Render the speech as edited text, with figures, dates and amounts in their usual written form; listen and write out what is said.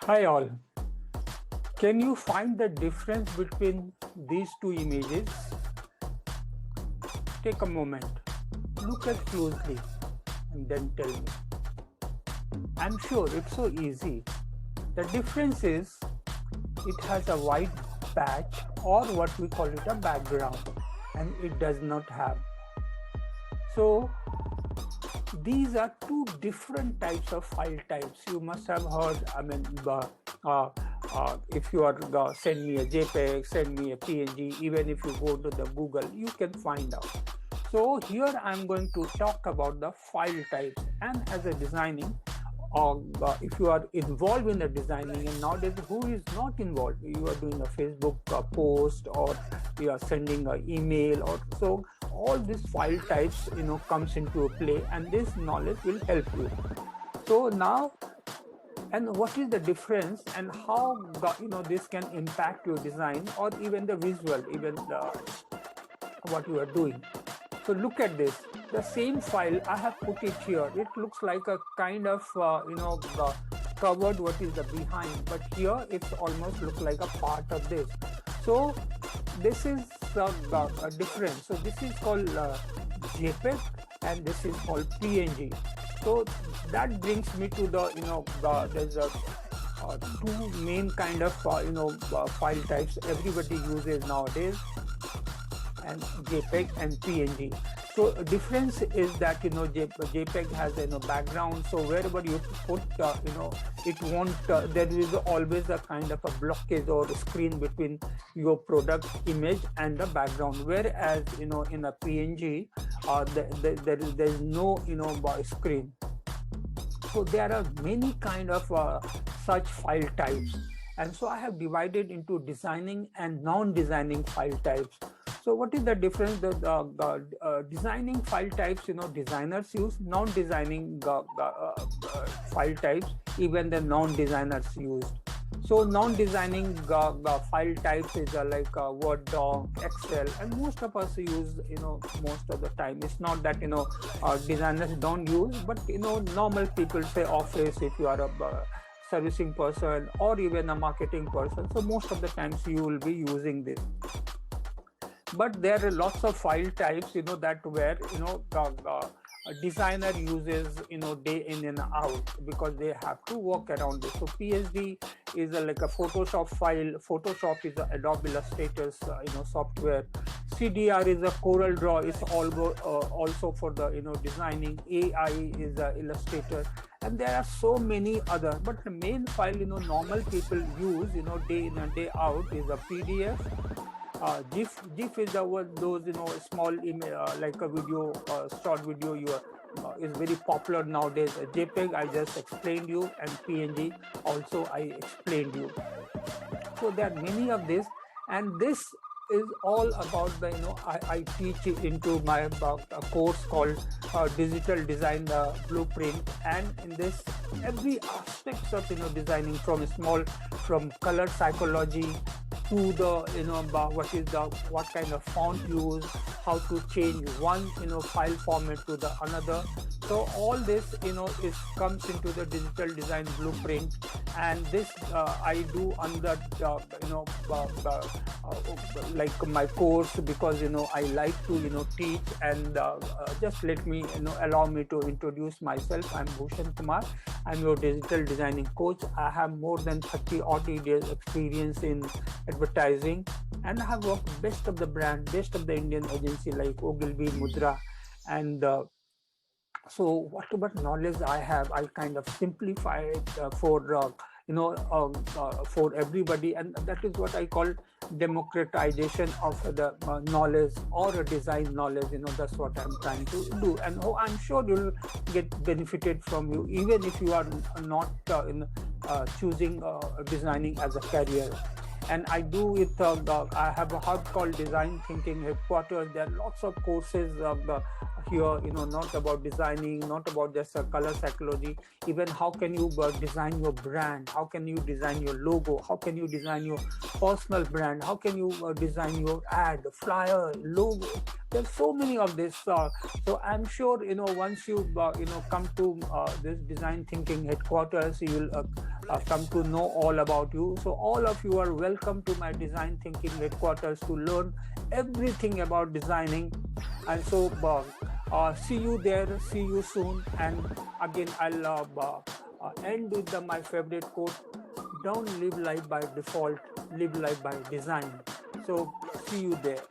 Hi all. Can you find the difference between these two images? Take a moment, look at closely and then tell me. I'm sure it's so easy. The difference is it has a white patch or what we call it a background, and it does not have. So these are two different types of file types. You must have heard, if you are send me a JPEG, send me a PNG, even if you go to the Google, you can find out. So here I'm going to talk about the file types, and as a designing, if you are involved in the designing, and nowadays who is not involved, you are doing a Facebook post or you are sending an email, or so all these file types comes into play, and this knowledge will help you. So now, and what is the difference and how this can impact your design or even the visual, even what you are doing. So look at this, the same file I have put it here. It looks like a kind of covered what is the behind, but here it's almost look like a part of this. So this is a difference. So this is called JPEG and this is called PNG. So that brings me to the there's a two main kind of file types everybody uses nowadays, and JPEG and PNG. So difference is that JPEG has background, so wherever you put it won't there is always a kind of a blockage or a screen between your product image and the background, whereas in a PNG there is no screen. So there are many kind of such file types, and so I have divided into designing and non-designing file types. So what is the difference? The designing file types, designers use. Non-designing file types, even the non-designers use. So non-designing file types is like Word doc, Excel, and most of us use most of the time. It's not that designers don't use, but normal people, say Office, if you are a servicing person or even a marketing person, so most of the times you will be using this. But there are lots of file types that where a designer uses day in and out, because they have to work around it. So PSD is like a Photoshop file. Photoshop is a Adobe Illustrator software. CDR is a Corel Draw. It's also for the designing. AI is a Illustrator, and there are so many other. But the main file normal people use day in and day out is a PDF. GIF is those small image, like a video, short video. Is very popular nowadays. JPEG I just explained you, and PNG also I explained you. So there are many of this, and this is all about the I teach it into my course called Digital Design Blueprint, and in this every aspects of designing, from color psychology to the what kind of font use, how to change one file format to the another. So all this comes into the Digital Design Blueprint, and this I do under like my course, because I like to teach, and just let me allow me to introduce myself. I'm Bhushan Kumar. I'm your digital designing coach. I have more than 30 years experience in advertising, and I have worked best of the brand, best of the Indian agency like Ogilvy, Mudra, and so whatever knowledge I have, I kind of simplify it for everybody, and that is what I call democratization of the knowledge or a design knowledge. That's what I'm trying to do, and I'm sure you'll get benefited from you, even if you are not choosing designing as a career. And I do it. I have a hub called Design Thinking Headquarters. There are lots of courses here. Not about designing, not about just color psychology. Even how can you design your brand? How can you design your logo? How can you design your personal brand? How can you design your ad, flyer, logo? There's so many of this. So I'm sure once you come to this design thinking headquarters, you will come to know all about you. So all of you are welcome to my design thinking headquarters to learn everything about designing. And so see you there, see you soon. And again, I'll end with my favorite quote: don't live life by default, live life by design. So see you there.